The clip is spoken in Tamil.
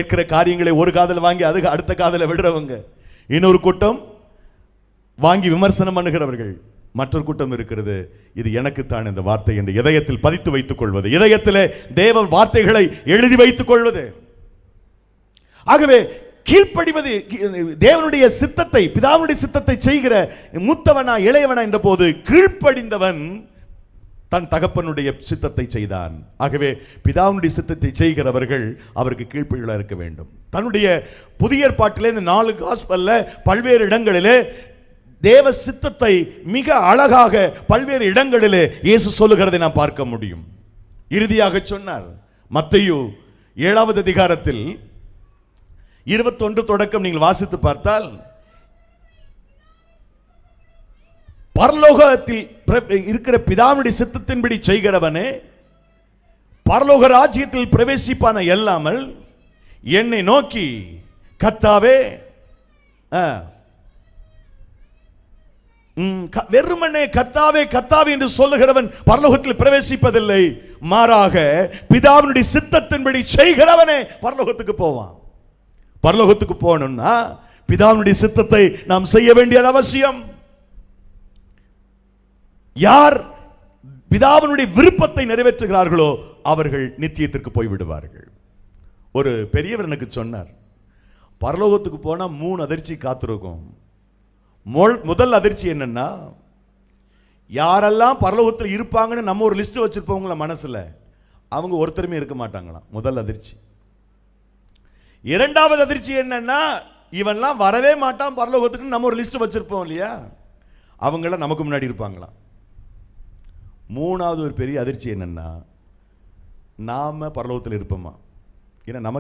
கேட்கிற காரியங்களை ஒரு காதல வாங்கி அதுக்கு அடுத்த காதல விடுறவங்க, இன்னொரு கூட்டம் வாங்கி விமர்சனம் பண்ணுகிறவர்கள், மற்றொரு கூட்டம் இருக்கிறது இது எனக்குத்தான் இந்த வார்த்தை என்று இதயத்தில் பதித்து வைத்துக் கொள்வது, இதயத்திலே தேவ வார்த்தைகளை எழுதி வைத்துக் கொள்வது. ஆகவே கீழ்ப்படிவது, தேவனுடைய சித்தத்தை, பிதாவுடைய சித்தத்தை செய்கிற மூத்தவனா இளையவனா என்ற போது கீழ்ப்படிந்தவன் தன் தகப்பனுடைய சித்தத்தை செய்தான். ஆகவே பிதாவுடைய சித்தத்தை செய்கிறவர்கள் அவருக்கு கீழ்ப்படிதலா இருக்க வேண்டும். தன்னுடைய புதிய ஏற்பாட்டிலே இந்த 4 காஸ்பல்ல பல்வேறு இடங்களிலே தேவ சித்தத்தை மிக அழகாக பல்வேறு இடங்களிலே இயேசு சொல்லுகிறதை நாம் பார்க்க முடியும். இறுதியாக சொன்னார் மத்தேயு 7வது அதிகாரத்தில் 21 தொடக்கம் நீங்கள் வாசித்து பார்த்தால், பரலோகத்தில் இருக்கிற பிதாவுடைய சித்தத்தின்படி செய்கிறவனே பரலோக ராஜ்யத்தில் பிரவேசிப்பான எல்லாமல் என்னை நோக்கி கர்த்தாவே, வெறுமனே கர்த்தாவே கர்த்தாவே என்று சொல்லுகிறவன் பரலோகத்தில் பிரவேசிப்பதில்லை, மாறாக பிதாவினுடைய சித்தத்தின்படி செய்கிறவனே பரலோகத்துக்கு போவான். பரலோகத்துக்கு போகணும்னா பிதாவினுடைய சித்தத்தை நாம் செய்ய வேண்டியது அவசியம். யார் பிதாவினுடைய விருப்பத்தை நிறைவேற்றுகிறார்களோ அவர்கள் நித்தியத்திற்கு போய் விடுவார்கள். ஒரு பெரியவர் எனக்கு சொன்னார், பரலோகத்துக்கு போனா 3 அதிர்ச்சி காத்திருக்கும். முதல் அதிர்ச்சி என்னன்னா, யாரெல்லாம் பரலோகத்தில் இருப்பாங்கன்னு நம்ம ஒரு லிஸ்ட் வச்சிருப்பவங்கள மனசுல, அவங்க ஒருத்தருமே இருக்க மாட்டாங்களாம். முதல் அதிர்ச்சி. இரண்டாவது அதிர்ச்சி என்னன்னா, இவன்லாம் வரவே மாட்டான் பரலோகத்துக்கு நம்ம ஒரு லிஸ்ட் வச்சிருப்போம் இல்லையா, அவங்கள நமக்கு முன்னாடி இருப்பாங்களாம். மூணாவது ஒரு பெரிய அதிர்ச்சி என்னன்னா, நாம பரலோகத்தில் இருப்போமா? ஏன்னா நம்ம